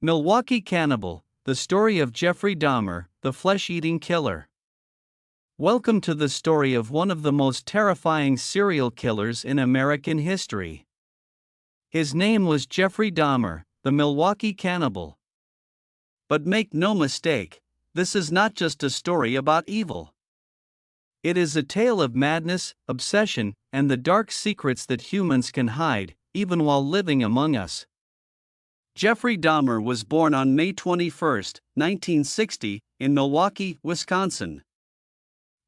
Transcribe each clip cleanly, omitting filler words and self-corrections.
Milwaukee Cannibal, the story of Jeffrey Dahmer, the flesh-eating killer. Welcome to the story of one of the most terrifying serial killers in American history. His name was Jeffrey Dahmer, the Milwaukee Cannibal. But make no mistake, this is not just a story about evil. It is a tale of madness, obsession, and the dark secrets that humans can hide, even while living among us. Jeffrey Dahmer was born on May 21, 1960, in Milwaukee, Wisconsin.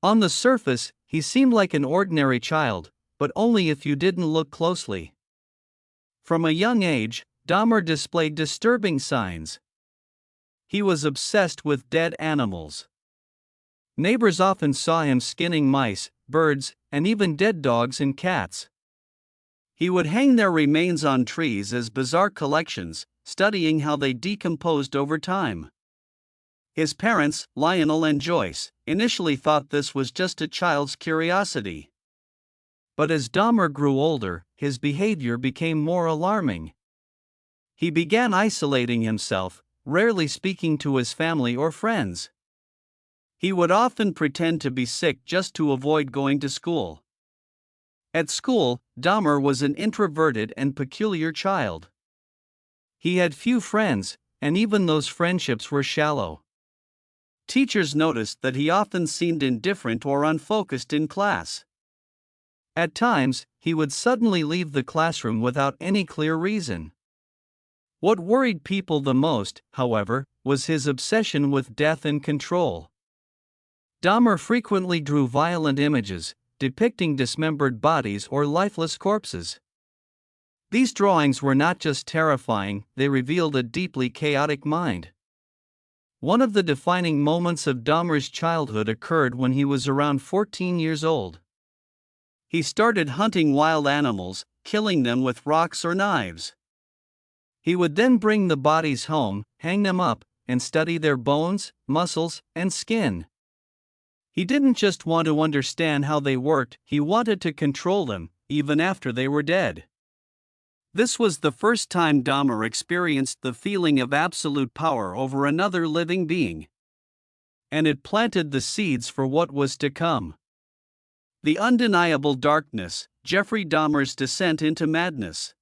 On the surface, he seemed like an ordinary child, but only if you didn't look closely. From a young age, Dahmer displayed disturbing signs. He was obsessed with dead animals. Neighbors often saw him skinning mice, birds, and even dead dogs and cats. He would hang their remains on trees as bizarre collections, studying how they decomposed over time. His parents, Lionel and Joyce, initially thought this was just a child's curiosity. But as Dahmer grew older, his behavior became more alarming. He began isolating himself, rarely speaking to his family or friends. He would often pretend to be sick just to avoid going to school. At school, Dahmer was an introverted and peculiar child. He had few friends, and even those friendships were shallow. Teachers noticed that he often seemed indifferent or unfocused in class. At times, he would suddenly leave the classroom without any clear reason. What worried people the most, however, was his obsession with death and control. Dahmer frequently drew violent images, depicting dismembered bodies or lifeless corpses. These drawings were not just terrifying, they revealed a deeply chaotic mind. One of the defining moments of Dahmer's childhood occurred when he was around 14 years old. He started hunting wild animals, killing them with rocks or knives. He would then bring the bodies home, hang them up, and study their bones, muscles, and skin. He didn't just want to understand how they worked, he wanted to control them, even after they were dead. This was the first time Dahmer experienced the feeling of absolute power over another living being. And it planted the seeds for what was to come. The undeniable darkness, Jeffrey Dahmer's descent into madness.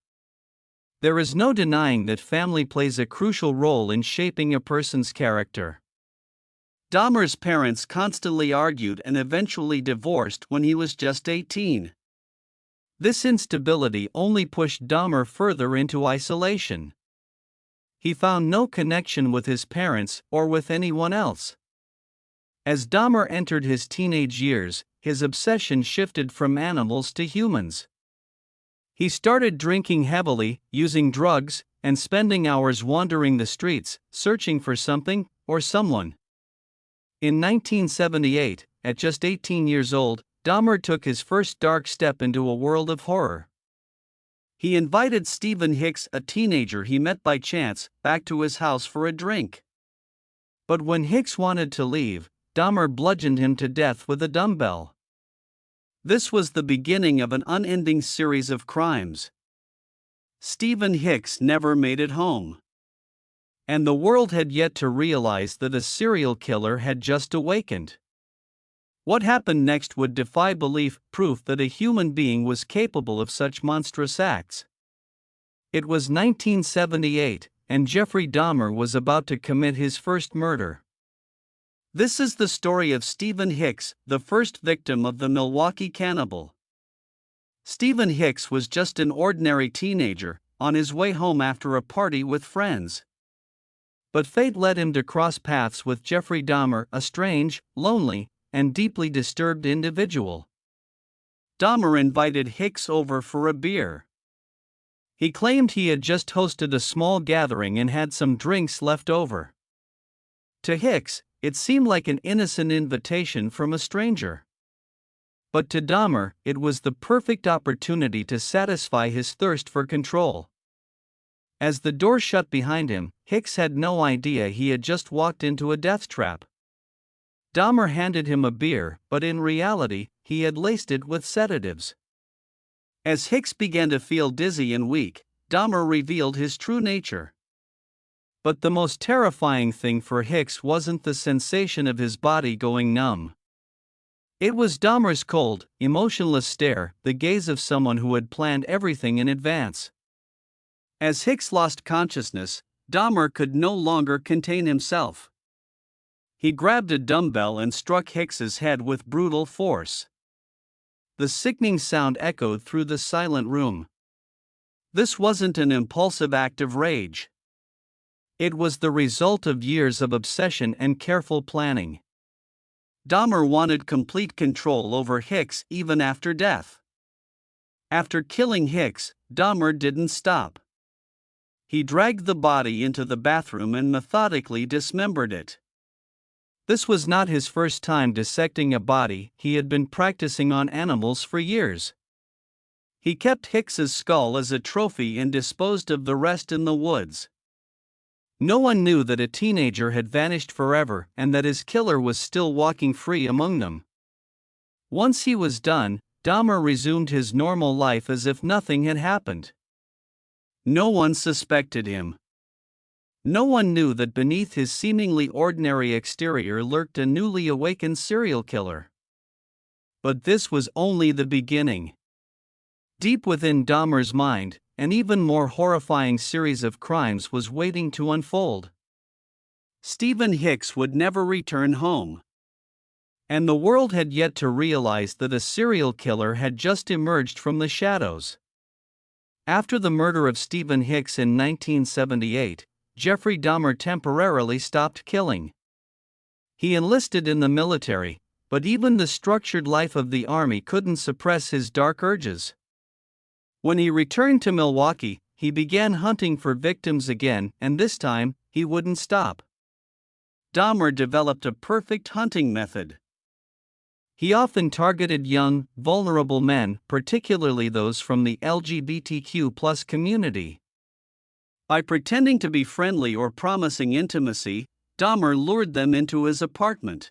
There is no denying that family plays a crucial role in shaping a person's character. Dahmer's parents constantly argued and eventually divorced when he was just 18. This instability only pushed Dahmer further into isolation. He found no connection with his parents or with anyone else. As Dahmer entered his teenage years, his obsession shifted from animals to humans. He started drinking heavily, using drugs, and spending hours wandering the streets, searching for something or someone. In 1978, at just 18 years old, Dahmer took his first dark step into a world of horror. He invited Stephen Hicks, a teenager he met by chance, back to his house for a drink. But when Hicks wanted to leave, Dahmer bludgeoned him to death with a dumbbell. This was the beginning of an unending series of crimes. Stephen Hicks never made it home. And the world had yet to realize that a serial killer had just awakened. What happened next would defy belief, proof that a human being was capable of such monstrous acts. It was 1978, and Jeffrey Dahmer was about to commit his first murder. This is the story of Stephen Hicks, the first victim of the Milwaukee Cannibal. Stephen Hicks was just an ordinary teenager, on his way home after a party with friends. But fate led him to cross paths with Jeffrey Dahmer, a strange, lonely, and deeply disturbed individual. Dahmer invited Hicks over for a beer. He claimed he had just hosted a small gathering and had some drinks left over. To Hicks, it seemed like an innocent invitation from a stranger. But to Dahmer, it was the perfect opportunity to satisfy his thirst for control. As the door shut behind him, Hicks had no idea he had just walked into a death trap. Dahmer handed him a beer, but in reality, he had laced it with sedatives. As Hicks began to feel dizzy and weak, Dahmer revealed his true nature. But the most terrifying thing for Hicks wasn't the sensation of his body going numb. It was Dahmer's cold, emotionless stare, the gaze of someone who had planned everything in advance. As Hicks lost consciousness, Dahmer could no longer contain himself. He grabbed a dumbbell and struck Hicks's head with brutal force. The sickening sound echoed through the silent room. This wasn't an impulsive act of rage. It was the result of years of obsession and careful planning. Dahmer wanted complete control over Hicks even after death. After killing Hicks, Dahmer didn't stop. He dragged the body into the bathroom and methodically dismembered it. This was not his first time dissecting a body, he had been practicing on animals for years. He kept Hicks's skull as a trophy and disposed of the rest in the woods. No one knew that a teenager had vanished forever and that his killer was still walking free among them. Once he was done, Dahmer resumed his normal life as if nothing had happened. No one suspected him. No one knew that beneath his seemingly ordinary exterior lurked a newly awakened serial killer. But this was only the beginning. Deep within Dahmer's mind, an even more horrifying series of crimes was waiting to unfold. Stephen Hicks would never return home. And the world had yet to realize that a serial killer had just emerged from the shadows. After the murder of Stephen Hicks in 1978, Jeffrey Dahmer temporarily stopped killing. He enlisted in the military, but even the structured life of the army couldn't suppress his dark urges. When he returned to Milwaukee, he began hunting for victims again, and this time, he wouldn't stop. Dahmer developed a perfect hunting method. He often targeted young, vulnerable men, particularly those from the LGBTQ+ community. By pretending to be friendly or promising intimacy, Dahmer lured them into his apartment.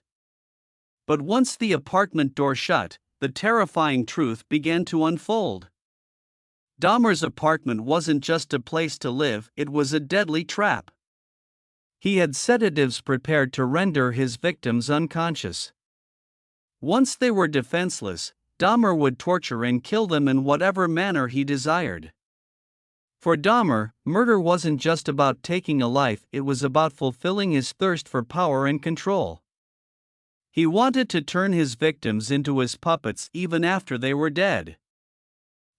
But once the apartment door shut, the terrifying truth began to unfold. Dahmer's apartment wasn't just a place to live, it was a deadly trap. He had sedatives prepared to render his victims unconscious. Once they were defenseless, Dahmer would torture and kill them in whatever manner he desired. For Dahmer, murder wasn't just about taking a life, it was about fulfilling his thirst for power and control. He wanted to turn his victims into his puppets even after they were dead.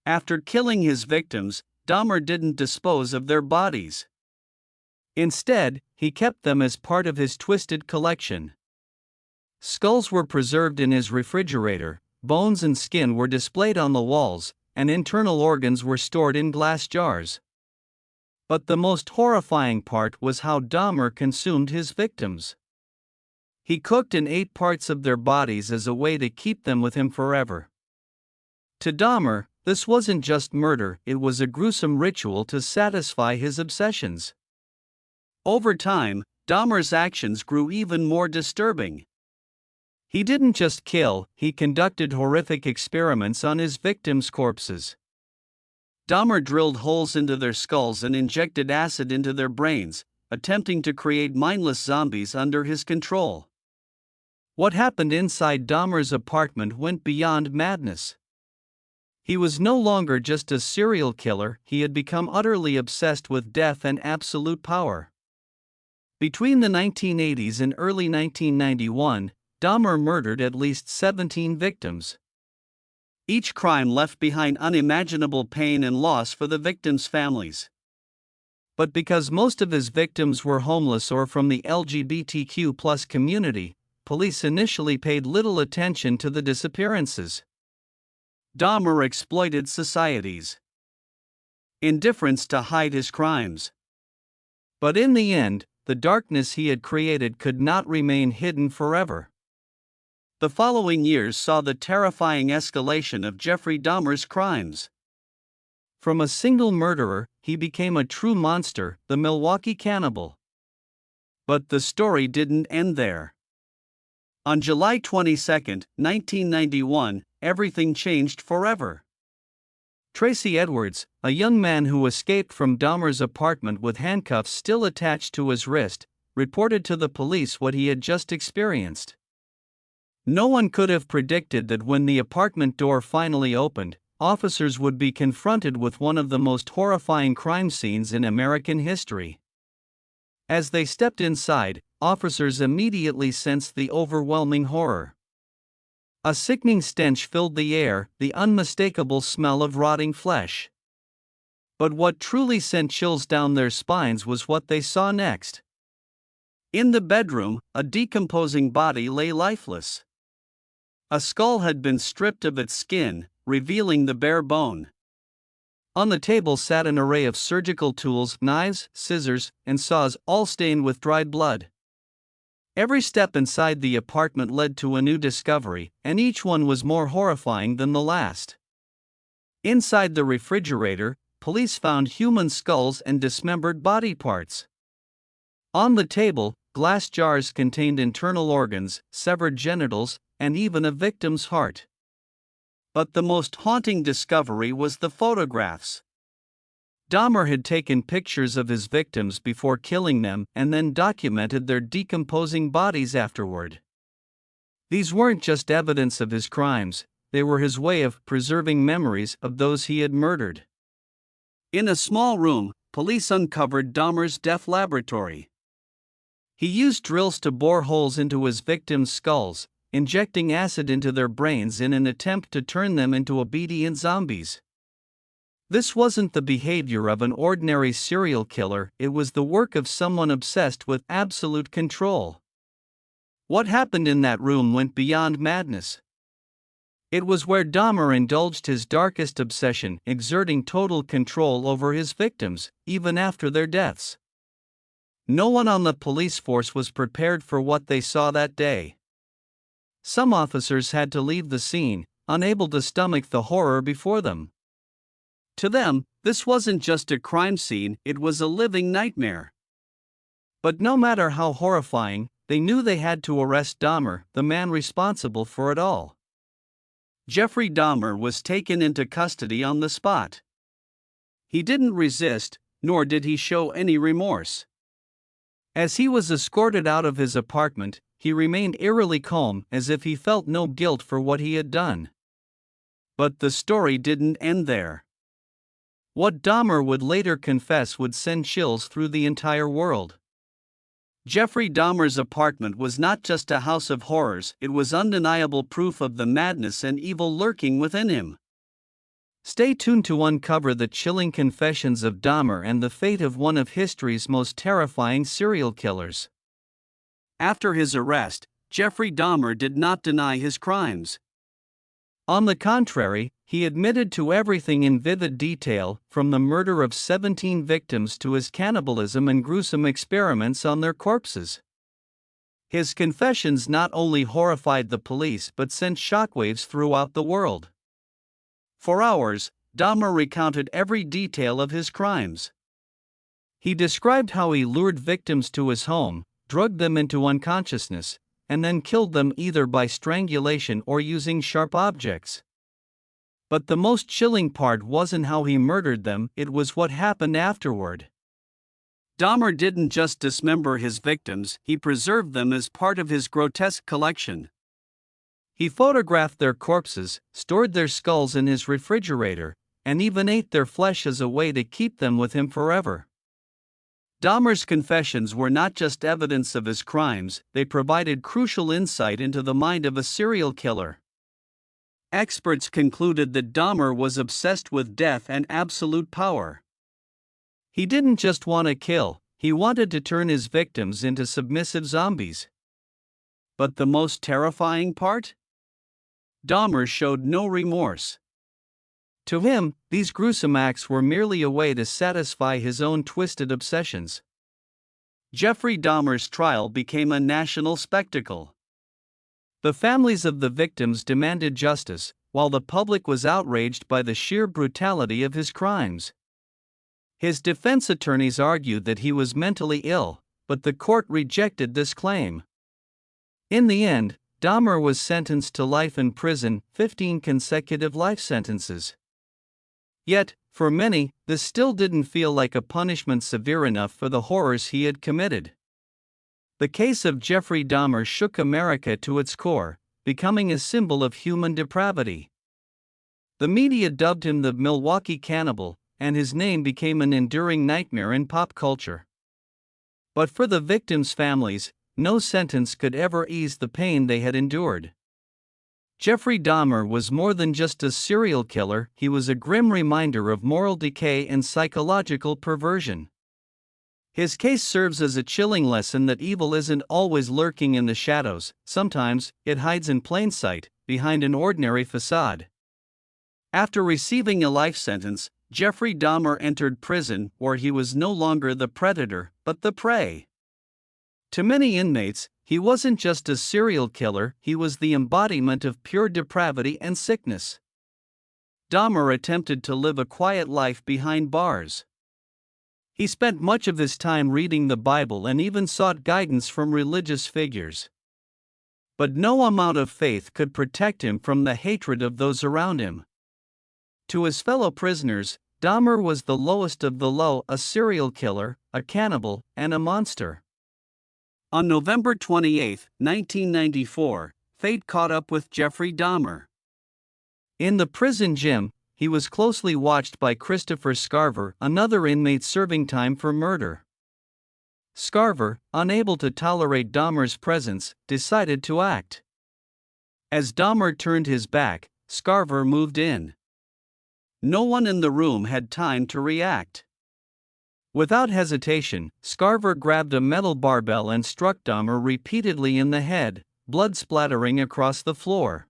After killing his victims, Dahmer didn't dispose of their bodies. Instead, he kept them as part of his twisted collection. Skulls were preserved in his refrigerator, bones and skin were displayed on the walls, and internal organs were stored in glass jars. But the most horrifying part was how Dahmer consumed his victims. He cooked and ate parts of their bodies as a way to keep them with him forever. To Dahmer, this wasn't just murder, it was a gruesome ritual to satisfy his obsessions. Over time, Dahmer's actions grew even more disturbing. He didn't just kill, he conducted horrific experiments on his victims' corpses. Dahmer drilled holes into their skulls and injected acid into their brains, attempting to create mindless zombies under his control. What happened inside Dahmer's apartment went beyond madness. He was no longer just a serial killer, he had become utterly obsessed with death and absolute power. Between the 1980s and early 1991, Dahmer murdered at least 17 victims. Each crime left behind unimaginable pain and loss for the victims' families. But because most of his victims were homeless or from the LGBTQ+ community, police initially paid little attention to the disappearances. Dahmer exploited society's indifference to hide his crimes. But in the end, the darkness he had created could not remain hidden forever. The following years saw the terrifying escalation of Jeffrey Dahmer's crimes. From a single murderer, he became a true monster, the Milwaukee Cannibal. But the story didn't end there. On July 22, 1991, everything changed forever. Tracy Edwards, a young man who escaped from Dahmer's apartment with handcuffs still attached to his wrist, reported to the police what he had just experienced. No one could have predicted that when the apartment door finally opened, officers would be confronted with one of the most horrifying crime scenes in American history. As they stepped inside, officers immediately sensed the overwhelming horror. A sickening stench filled the air, the unmistakable smell of rotting flesh. But what truly sent chills down their spines was what they saw next. In the bedroom, a decomposing body lay lifeless. A skull had been stripped of its skin, revealing the bare bone. On the table sat an array of surgical tools, knives, scissors, and saws, all stained with dried blood. Every step inside the apartment led to a new discovery, and each one was more horrifying than the last. Inside the refrigerator, police found human skulls and dismembered body parts. On the table, glass jars contained internal organs, severed genitals, and even a victim's heart. But the most haunting discovery was the photographs. Dahmer had taken pictures of his victims before killing them and then documented their decomposing bodies afterward. These weren't just evidence of his crimes, they were his way of preserving memories of those he had murdered. In a small room, police uncovered Dahmer's death laboratory. He used drills to bore holes into his victims' skulls, injecting acid into their brains in an attempt to turn them into obedient zombies. This wasn't the behavior of an ordinary serial killer, it was the work of someone obsessed with absolute control. What happened in that room went beyond madness. It was where Dahmer indulged his darkest obsession, exerting total control over his victims, even after their deaths. No one on the police force was prepared for what they saw that day. Some officers had to leave the scene, unable to stomach the horror before them. To them, this wasn't just a crime scene, it was a living nightmare. But no matter how horrifying, they knew they had to arrest Dahmer, the man responsible for it all. Jeffrey Dahmer was taken into custody on the spot. He didn't resist, nor did he show any remorse. As he was escorted out of his apartment, he remained eerily calm, as if he felt no guilt for what he had done. But the story didn't end there. What Dahmer would later confess would send chills through the entire world. Jeffrey Dahmer's apartment was not just a house of horrors, it was undeniable proof of the madness and evil lurking within him. Stay tuned to uncover the chilling confessions of Dahmer and the fate of one of history's most terrifying serial killers. After his arrest, Jeffrey Dahmer did not deny his crimes. On the contrary, he admitted to everything in vivid detail, from the murder of 17 victims to his cannibalism and gruesome experiments on their corpses. His confessions not only horrified the police but sent shockwaves throughout the world. For hours, Dahmer recounted every detail of his crimes. He described how he lured victims to his home, drugged them into unconsciousness, and then killed them either by strangulation or using sharp objects. But the most chilling part wasn't how he murdered them, it was what happened afterward. Dahmer didn't just dismember his victims, he preserved them as part of his grotesque collection. He photographed their corpses, stored their skulls in his refrigerator, and even ate their flesh as a way to keep them with him forever. Dahmer's confessions were not just evidence of his crimes, they provided crucial insight into the mind of a serial killer. Experts concluded that Dahmer was obsessed with death and absolute power. He didn't just want to kill, he wanted to turn his victims into submissive zombies. But the most terrifying part? Dahmer showed no remorse. To him, these gruesome acts were merely a way to satisfy his own twisted obsessions. Jeffrey Dahmer's trial became a national spectacle. The families of the victims demanded justice, while the public was outraged by the sheer brutality of his crimes. His defense attorneys argued that he was mentally ill, but the court rejected this claim. In the end, Dahmer was sentenced to life in prison, 15 consecutive life sentences. Yet, for many, this still didn't feel like a punishment severe enough for the horrors he had committed. The case of Jeffrey Dahmer shook America to its core, becoming a symbol of human depravity. The media dubbed him the Milwaukee Cannibal, and his name became an enduring nightmare in pop culture. But for the victims' families, no sentence could ever ease the pain they had endured. Jeffrey Dahmer was more than just a serial killer, he was a grim reminder of moral decay and psychological perversion. His case serves as a chilling lesson that evil isn't always lurking in the shadows, sometimes it hides in plain sight, behind an ordinary facade. After receiving a life sentence, Jeffrey Dahmer entered prison where he was no longer the predator, but the prey. To many inmates, he wasn't just a serial killer, he was the embodiment of pure depravity and sickness. Dahmer attempted to live a quiet life behind bars. He spent much of his time reading the Bible and even sought guidance from religious figures. But no amount of faith could protect him from the hatred of those around him. To his fellow prisoners, Dahmer was the lowest of the low, a serial killer, a cannibal, and a monster. On November 28, 1994, fate caught up with Jeffrey Dahmer. In the prison gym, he was closely watched by Christopher Scarver, another inmate serving time for murder. Scarver, unable to tolerate Dahmer's presence, decided to act. As Dahmer turned his back, Scarver moved in. No one in the room had time to react. Without hesitation, Scarver grabbed a metal barbell and struck Dahmer repeatedly in the head, blood splattering across the floor.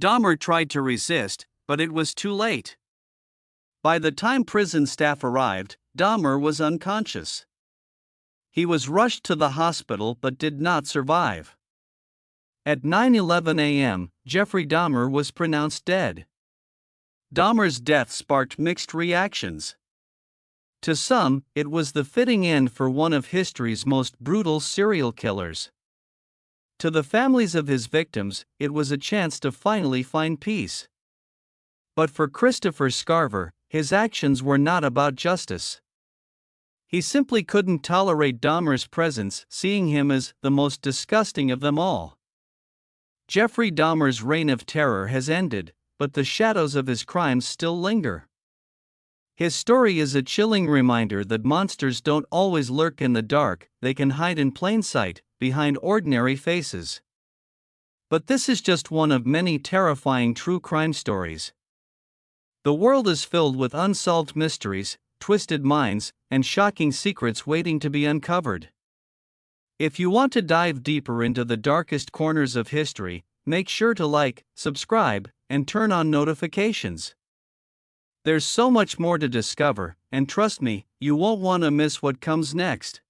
Dahmer tried to resist, but it was too late. By the time prison staff arrived, Dahmer was unconscious. He was rushed to the hospital but did not survive. At 9:11 a.m., Jeffrey Dahmer was pronounced dead. Dahmer's death sparked mixed reactions. To some, it was the fitting end for one of history's most brutal serial killers. To the families of his victims, it was a chance to finally find peace. But for Christopher Scarver, his actions were not about justice. He simply couldn't tolerate Dahmer's presence, seeing him as the most disgusting of them all. Jeffrey Dahmer's reign of terror has ended, but the shadows of his crimes still linger. His story is a chilling reminder that monsters don't always lurk in the dark, they can hide in plain sight, behind ordinary faces. But this is just one of many terrifying true crime stories. The world is filled with unsolved mysteries, twisted minds, and shocking secrets waiting to be uncovered. If you want to dive deeper into the darkest corners of history, make sure to like, subscribe, and turn on notifications. There's so much more to discover, and trust me, you won't want to miss what comes next.